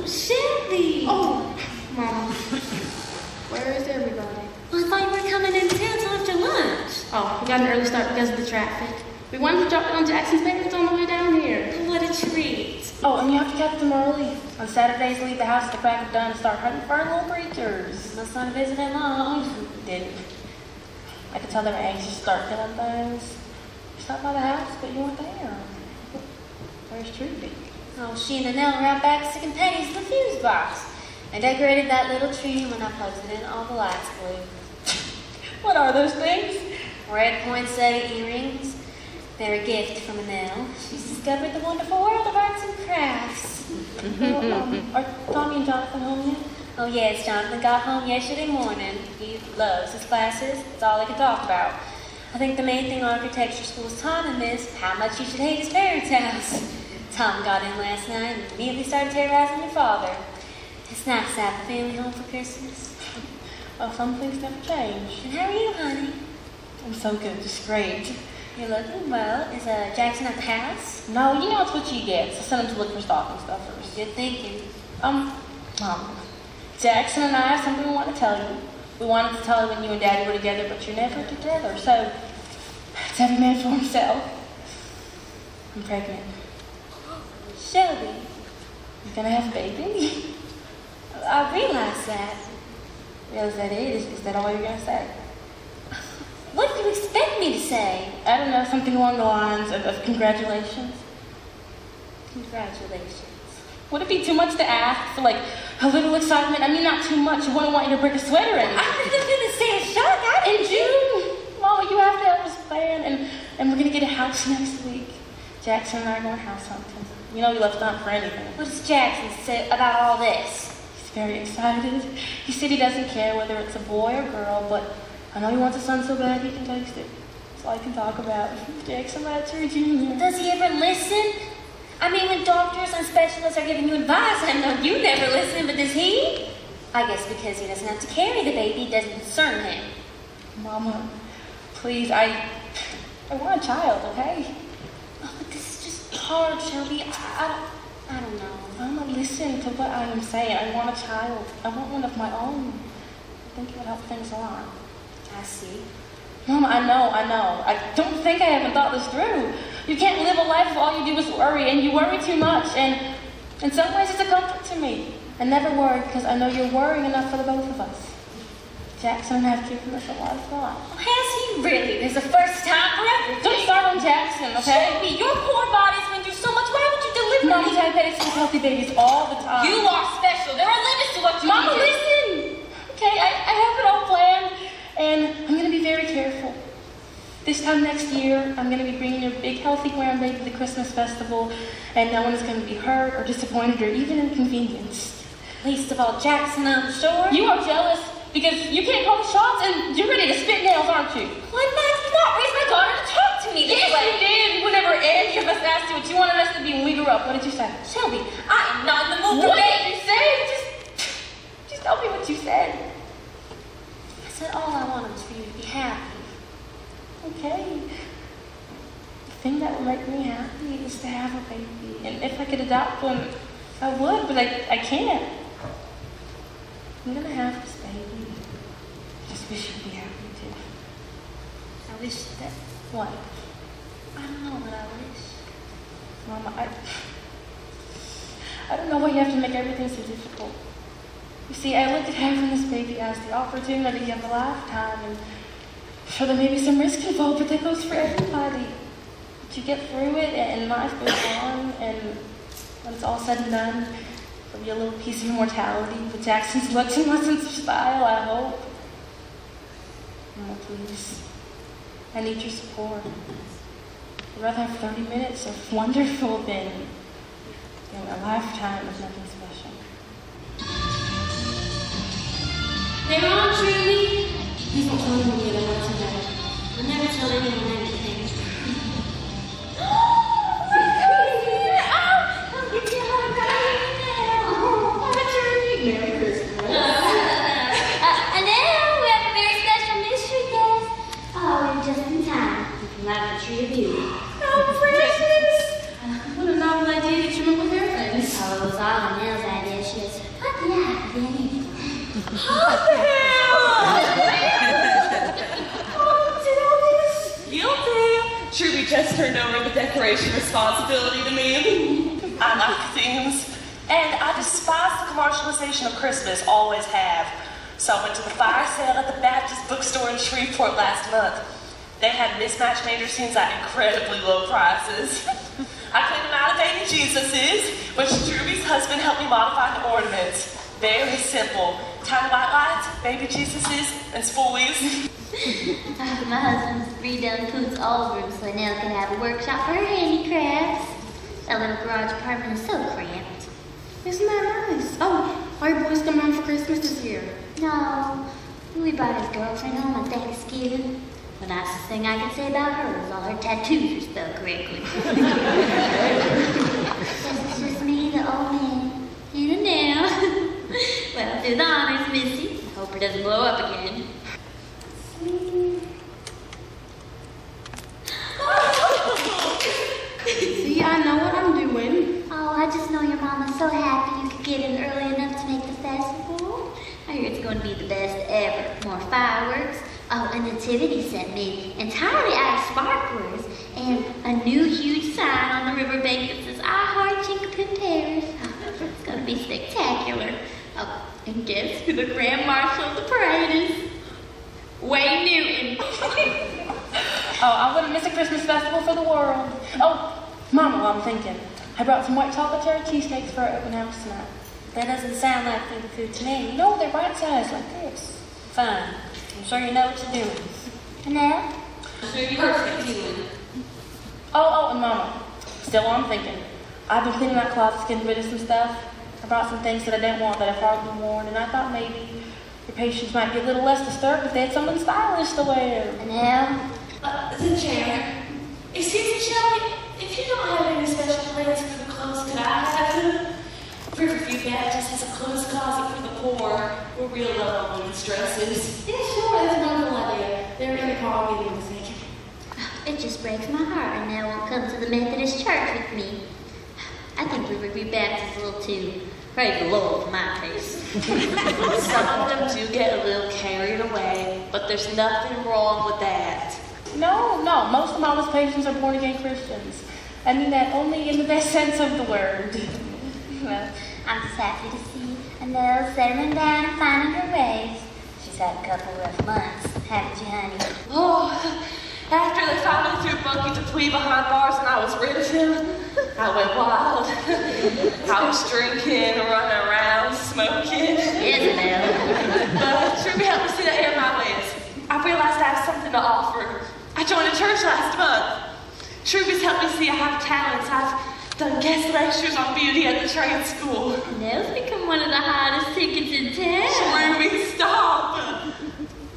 Shirley! Oh, Mama. Where is everybody? Well, I thought you were coming in town till after lunch. Oh, we got an early start because of the traffic. We wanted to drop down Jackson's parents on the way down here. What a treat. Oh, and you have to catch them early. On Saturdays, leave the house at the crack of dawn and start hunting for little creatures. Must not have visited long. Didn't. I could tell they were anxious to start killing things. You stopped by the house, but you weren't there. Where's Trudy? Oh, she and Annelle were out back sticking pennies in the fuse box. I decorated that little tree when I plugged it in, all the lights blue. What are those things? Red poinsettia earrings. They're a gift from Annelle. She's discovered the wonderful world of arts and crafts. Are Tommy and Jonathan home yet? Oh yes, Jonathan got home yesterday morning. He loves his classes. It's all he can talk about. I think the main thing architecture schools taught him is how much you should hate his parents' house. Tom got in last night and immediately started terrorizing your father. It's nice to have the family home for Christmas. Well, some things never change. And how are you, honey? I'm so good, just great. You're looking well. Is Jackson at the house? No, you know it's what she gets. I sent him to look for stocking stuffers. Good thinking. Mom, Jackson and I have something we want to tell you. We wanted to tell you when you and Daddy were together, but you're never together. So, it's every man for himself. I'm pregnant. Shelby. You're gonna have a baby? I realize that. Well, is that it? Is that all you're gonna say? What do you expect me to say? I don't know, something along the lines of congratulations. Congratulations. Would it be too much to ask for, like, a little excitement? I mean, not too much. You wouldn't want you to break a sweat or anything. I was just gonna say a shock. In June, Mama, you have to have this plan, and we're gonna get a house next week. Jackson and I are going house hunting. You know, we left not for anything. What does Jackson say about all this? He's very excited. He said he doesn't care whether it's a boy or girl, but I know he wants a son so bad he can taste it. That's all I can talk about. Jackson Latcher Jr. Does he ever listen? I mean, when doctors and specialists are giving you advice, I know you never listen, but does he? I guess because he doesn't have to carry the baby, it doesn't concern him. Mama, please, I want a child, okay? Oh, but this is just hard, Shelby. I don't know. Mama, listen to what I am saying. I want a child. I want one of my own. I think it would help things along. I see. Mama, I know. I don't think I haven't thought this through. You can't live a life if all you do is worry, and you worry too much, and in some ways it's a comfort to me. I never worry because I know you're worrying enough for the both of us. Jackson and I have given us a lot of thought. Oh, has he really? There's a first time for everything. Don't start on Jackson, okay? Shelby, your poor body's been through so much. Why would you deliver Mama, me? diabetics have healthy babies all the time. You are special. There are limits to what you Mama, can do. listen! Okay, I have it all planned, and I'm going to be very careful. This time next year, I'm going to be bringing your big, healthy grandbaby to the Christmas festival, and no one is going to be hurt or disappointed or even inconvenienced. Least of all Jackson, I'm sure. You are jealous because you can't call the shots, and you're ready to spit nails, aren't you? Well, I did not raise my daughter to talk to me this Yes, way. you did. Whenever any of us asked you what you wanted us to be when we grew up, what did you say? Shelby, I am not in the mood for What games. did you say? Just tell me what you said. I said all I wanted was for you to be happy. Okay. The thing that would make me happy is to have a baby. And if I could adopt one, I would, but I can't. I'm gonna have this baby. I just wish you'd be happy too. I wish that... What? I don't know what I wish. Mama, I don't know why you have to make everything so difficult. You see, I looked at having this baby as the opportunity of a lifetime, and sure, there may be some risk involved, but that goes for everybody. But you get through it, and life goes on, and when it's all said and done, there'll be a little piece of immortality with Jackson's looks and my sense of style, I hope. Mama, please. I need your support. I'd rather have 30 minutes of wonderful than a lifetime of nothing special. They're on, Trudy. Please don't tell anyone the other ones tonight. I'll never tell anyone anything. Oh, crazy! I'll get you a hug right now. Oh, Merry Christmas. And now we have a very special mystery guest. Oh, and just in time. You can light the tree of beauty. Oh, precious! What a novel idea that you went with her friends. Oh, it was all Annelle's idea. She Guilty. Truby just turned over the decoration responsibility to me. I like themes. And I despise the commercialization of Christmas, always have. So I went to the fire sale at the Baptist bookstore in Shreveport last month. They had mismatched major scenes at incredibly low prices. I cleaned them out of baby Jesuses, which Truby's husband helped me modify the ornaments. Very simple. Tiny white lights, baby Jesuses, and spoolies. My husband's redone Pooh's old room so Nell can have a workshop for her handicrafts. That little garage apartment is so cramped. Isn't that nice? Oh, are your boys coming home for Christmas this year? No, we brought his girlfriend home on Thanksgiving. The nicest thing I can say about her is all her tattoos are spelled correctly. It's just me, the old man, and now. Well, do the honors, Missy. Hope it doesn't blow up again. See, I know what I'm doing. Oh, I just know your mama's so happy you could get in early enough to make the festival. I hear it's going to be the best ever. More fireworks. Oh, a nativity set made entirely out of sparklers. And a new huge sign on the riverbank that says, I heart Chinkapin Parish. Oh, it's going to be spectacular. Oh, and guess who the Grand Marshal of the parade is? Wayne Newton. Oh, I wouldn't miss a Christmas festival for the world. Oh, Mama, while I'm thinking, I brought some white chocolate cherry cheesecakes for our open house tonight. That doesn't sound like finger food to me. No, they're bite-sized like this. Fine. I'm sure you know what you're doing. Annette? I'm sure you are doing. Oh, and Mama, still while I'm thinking, I've been cleaning out closets, getting rid of some stuff. I brought some things that I didn't want that I've hardly worn, and I thought maybe your patients might be a little less disturbed if they had something stylish to wear. Annette? The chair. Excuse me, Shirley, if you don't have any special plans for the clothes, could I have them? Riverview Baptist has a clothes closet for the poor. We're real low on women's dresses. Yeah, sure, that's a wonderful idea. They're going to call me in a second. It just breaks my heart Annette won't come to the Methodist church with me. I think Riverview Baptist is a little too, praise the Lord, for my taste. Some of them do get a little carried away, but there's nothing wrong with that. No, most of Mama's patients are born-again Christians. I mean that only in the best sense of the word. Well, I'm just happy to see Annette settling down and finding her ways. She's had a couple rough months, haven't you, honey? Oh, after they finally threw Bunky Dupuy behind bars and I was rid of him, I went wild. I was drinking, running around, smoking. Yes, Annette. But Truby helped me see the error of my ways. I realized I have something to offer. I joined a church last month. Truby's helped me see I have talents. I've done guest lectures on beauty at the trade school. Annette's become one of the hottest tickets in town. Truby, stop!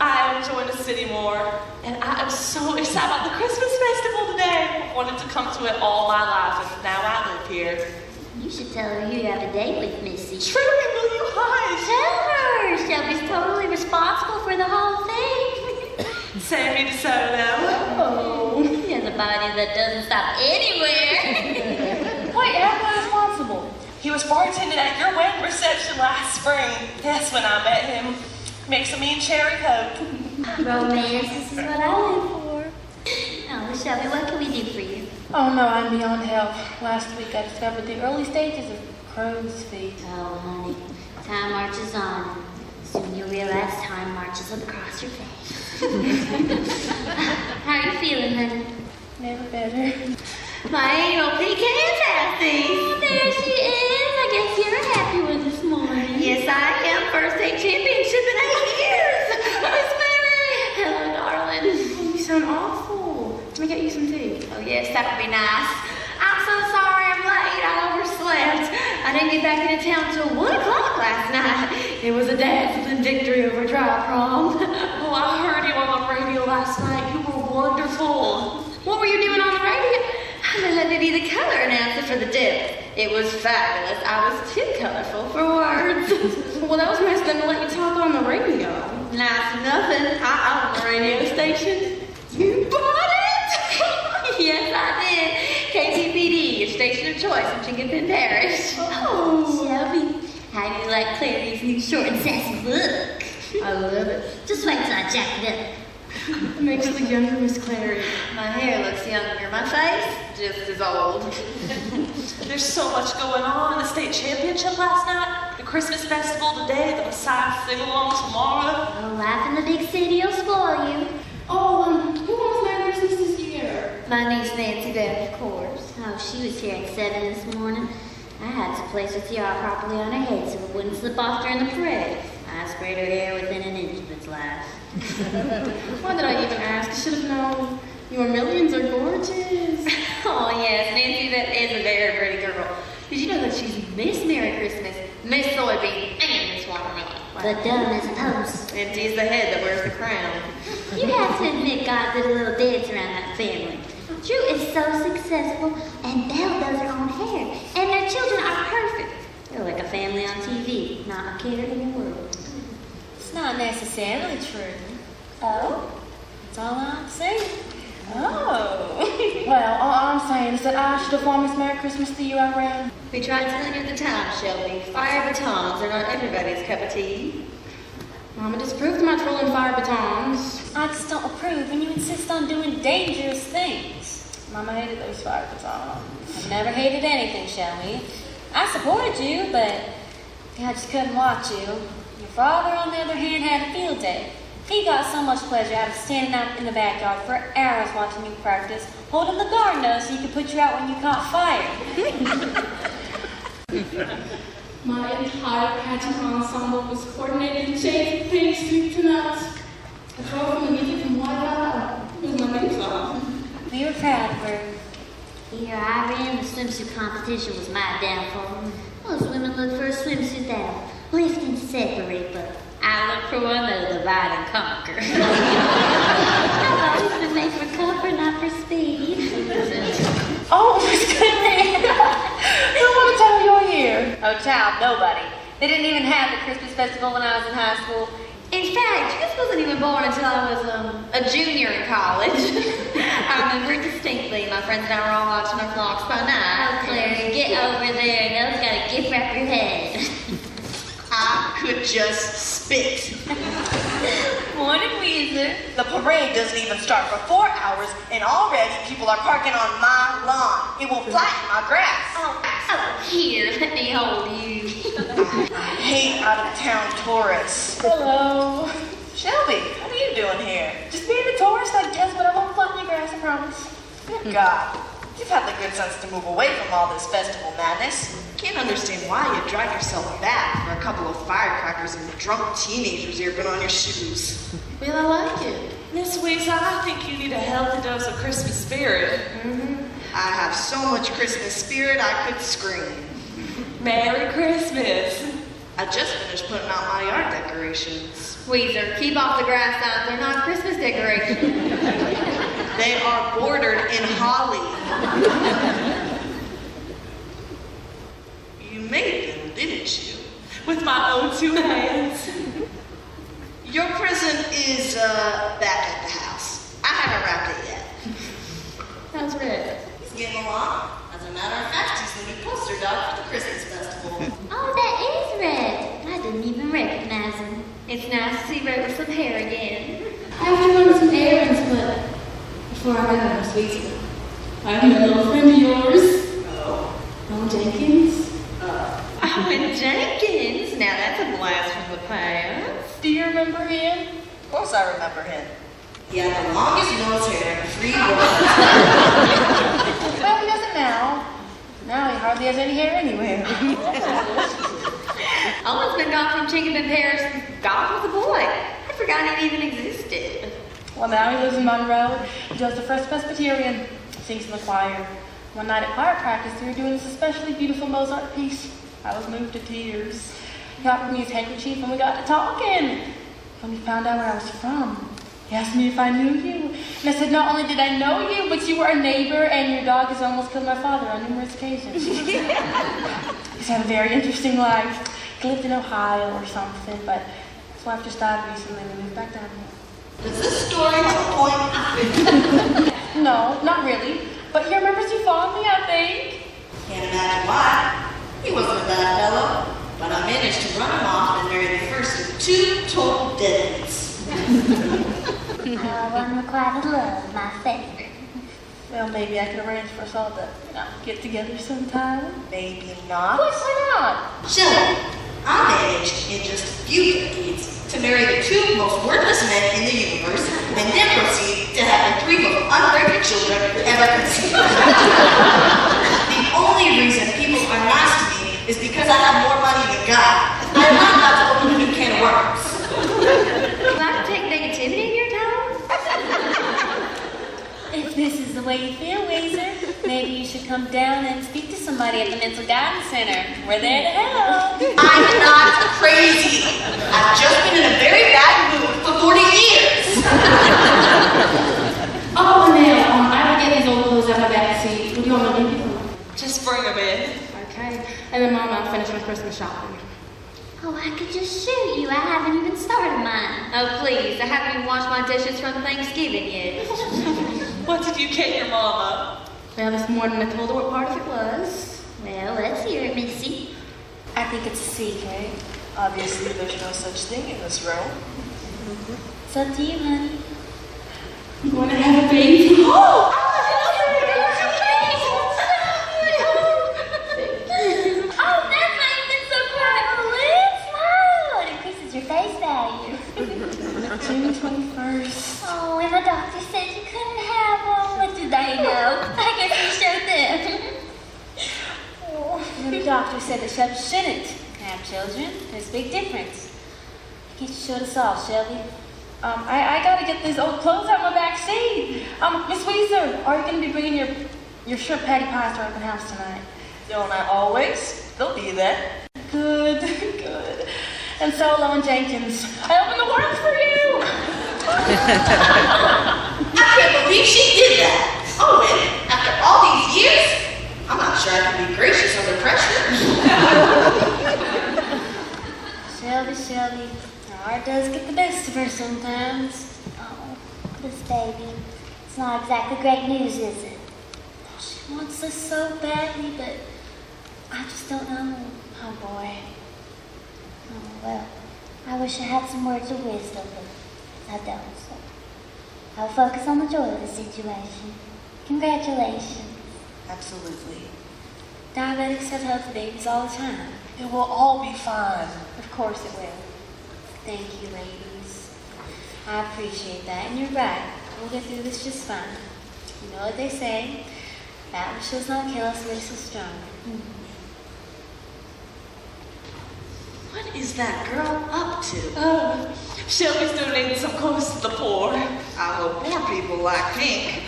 I am enjoying the city more, and I am so excited about the Christmas festival today. I wanted to come to it all my life, and now I live here. You should tell her you have a date with Missy. Truby, will you hush? Tell her! Shelby's totally responsible for the whole thing. Sammy DeSoto. Oh. He has a body that doesn't stop anywhere. Wait, am I responsible? He was bartending at your wedding reception last spring. That's when I met him. Makes a mean cherry coke. Romance, this is what I live for. Oh, Shelby, what can we do for you? Oh no, I'm beyond help. Last week I discovered the early stages of crow's feet. Oh, honey, time marches on. Soon you'll realize time marches across your face. How are you feeling, honey? Never better. My anal pecan-tastic. Oh, there she is. I guess you're a happy one this morning. Yes, I am. First state championship in 8 years. Miss Mary. Hello, darling. Oh, you sound awful. Let me get you some tea. Oh, yes, that would be nice. I'm so sorry I'm late. I overslept. I didn't get back into town till 1 o'clock last night. It was a dazzling victory over dry prom. Oh, I heard you on the radio last night. You were wonderful. What were you doing on the radio? They let me be the color announcer for the dip. It was fabulous. I was too colorful for words. Well, that was nice of them to let you talk on the radio. Nice nothing. I own the radio station. You bought it? Yes, I did. KTPD, your station of choice in Chinkapin Parish. Oh. Shelby, How do you like Clary's new short and sassy look? I love it. Just wait till I jack it up. It makes you look younger, Miss Clary. My hair looks younger. My face, just as old. There's so much going on. The state championship last night, the Christmas festival today, the Messiah sing-along tomorrow. Oh, life in the big city will spoil you. Oh, who wants Merry Christmas this year? My niece Nancy Beth, of course. Oh, she was here at 7 this morning. I had to place her tiara properly on her head so it wouldn't slip off during the parade. I sprayed her hair within an inch of its life. Why did I even ask? I should have known. Your millions are gorgeous. Oh, yes, Nancy Beth is a very pretty girl. Did you know that she's Miss Merry Christmas, Miss Soybean, and Miss Watermelon? The dumbest post. And she's the head that wears the crown. You have to admit God did a little dance around that family. Drew is so successful, and Belle does her own hair, and their children are perfect. They're like a family on TV, not a care in the world. It's not necessarily true. Oh? That's all I'm saying. Oh. Well, all I'm saying is that I should have won Miss Merry Christmas the year I ran. We tried telling you at the time, Shelby. Fire batons are not everybody's cup of tea. Mama disapproved of my trolling fire batons. I just don't approve when you insist on doing dangerous things. Mama hated those fire batons. I've never hated anything, Shelley. I supported you, but I just couldn't watch you. Your father, on the other hand, had a field day. He got so much pleasure out of standing out in the backyard for hours watching you practice, holding the garden hose so he could put you out when you caught fire. My entire pageant ensemble was coordinated and changed thanks to tonight. I drove from the music from White Out. It was my big song. We were proud of her. The year I ran, the swimsuit competition was my downfall. Most women look for a swimsuit that'll lift and separate, but I look for one that'll divide and conquer. I've always been made for comfort, not for speed. Oh, Miss Clary! Who want to tell your year? Oh, child, nobody. They didn't even have the Christmas festival when I was in high school. In fact, Judith wasn't even born until I was a junior in college. I remember it distinctly. My friends and I were all watching our flocks by night. Oh, Clary, get over there. No's got a gift wrap your head. I could just spit. Morning, Weezer. The parade doesn't even start for 4 hours, and already people are parking on my lawn. It will flatten my grass. Oh, here, let me hold you. I hate out-of-town tourists. Hello. Shelby, what are you doing here? Just being a tourist, I guess, but I won't flatten your grass, I promise. Good God, you've had the good sense to move away from all this festival madness. Can't understand why you drag yourself back for a couple of firecrackers and drunk teenagers earbing on your shoes. Well, I like it. Miss Weezer, I think you need a healthy dose of Christmas spirit. I have so much Christmas spirit I could scream. Merry Christmas. I just finished putting out my yard decorations. Weezer, keep off the grass signs. They're not Christmas decorations. They are bordered in holly. You made them, didn't you? With my own 2 hands. Your present is back at the house. I haven't wrapped it yet. How's Red? He's getting along. As a matter of fact, he's the new poster dog for the Christmas festival. Oh, that is Red. I didn't even recognize him. It's nice to see Red with some hair again. I have to run some errands, but before I run out of sweets, I have a little friend of yours. Owen Jenkins. Owen Jenkins? Now that's a blast from the past. Do you remember him? Of course I remember him. He had the longest nose hair in the free world. Well, he doesn't now. Now he hardly has any hair anywhere. Owen's been gone from Chicken and Paris since God was a boy. I forgot he even existed. Well, now he lives in Monroe. He goes to First Presbyterian, sings in the choir. One night at choir practice, we were doing this especially beautiful Mozart piece. I was moved to tears. He offered me his handkerchief and we got to talking. When he found out where I was from, he asked me if I knew you. And I said, not only did I know you, but you were a neighbor and your dog has almost killed my father on numerous occasions. He's had a very interesting life. He lived in Ohio or something, but his wife just died recently and we moved back down here. Does this story have a point? No, not really. But he remembers you fondly, I think. Can't imagine why. He wasn't a bad fellow, but I'm managed to run him off and marry the first of 2 total deadbeats. Unrequited love, my favorite. Well, maybe I could arrange for us all to get together sometime. Maybe Of not. course, why not? Shirley, I managed in just a few decades to marry the 2 most worthless men in the universe and then proceed to have the 3 most unbreakable children ever conceived. The only reason people are nice to me is because I have more money than God. I'm not about to open a new can of worms. Do I have to take negativity in your town? If this is the way you feel, Weezer, maybe you should come down and speak to somebody at the Mental Guidance Center. We're there to help. I'm not crazy. I've just been in a very bad mood for 40 years. Oh, Annelle, I will get these old clothes out of the back seat. Would you want to leave them? Just bring them in. Okay. And then, Mom, I'll finish my Christmas shopping. Oh, I could just shoot you. I haven't even started mine. Oh, please. I haven't even washed my dishes from Thanksgiving yet. What did you get your mama? Well, this morning I told her what part of it was. Well, let's hear it, Missy. I think it's a secret. Obviously, there's no such thing in this room. It's up to you, honey. I'm going to have a baby. Oh, that made me so proud. Smile. It increases your face value. June 21st. Oh, and the doctor said you couldn't have one. What did they know? I guess you showed them. And the doctor said that Shelby shouldn't have children. There's a big difference. Can't you show us all, Shelby? I gotta get these old clothes out of my back seat. Miss Weezer, are you gonna be bringing your shrimp patty pies to our open house tonight? Don't I always? They'll be there. Good, good. And Solo and Jenkins, I opened the works for you! I can't believe she did that. Oh, and after all these years, I'm not sure I can be gracious under pressure. Shelby, her heart does get the best of her sometimes. Oh, this baby. It's not exactly great news, is it? She wants us so badly, but I just don't know. Oh boy. Oh, well, I wish I had some words of wisdom, but I don't, so I'll focus on the joy of the situation. Congratulations. Absolutely. Diabetics have healthy babies all the time. It will all be fine. Of course it will. Thank you, ladies. I appreciate that, and you're right. We'll get through this just fine. You know what they say, that which does not kill us makes us stronger. What is that girl up to? Oh, Shelby's donating some clothes to the poor. I hope poor people like pink.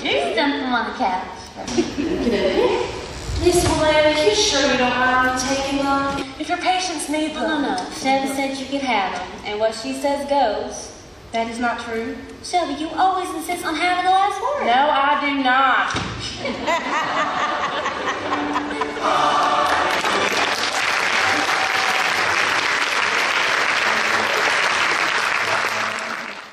Just dump them on the couch. Miss MacLaine, you sure you don't mind me taking them? If your patients need them. No. Shelby said you could have them, and what she says goes. That is not true. Shelby, you always insist on having the last word. No, I do not.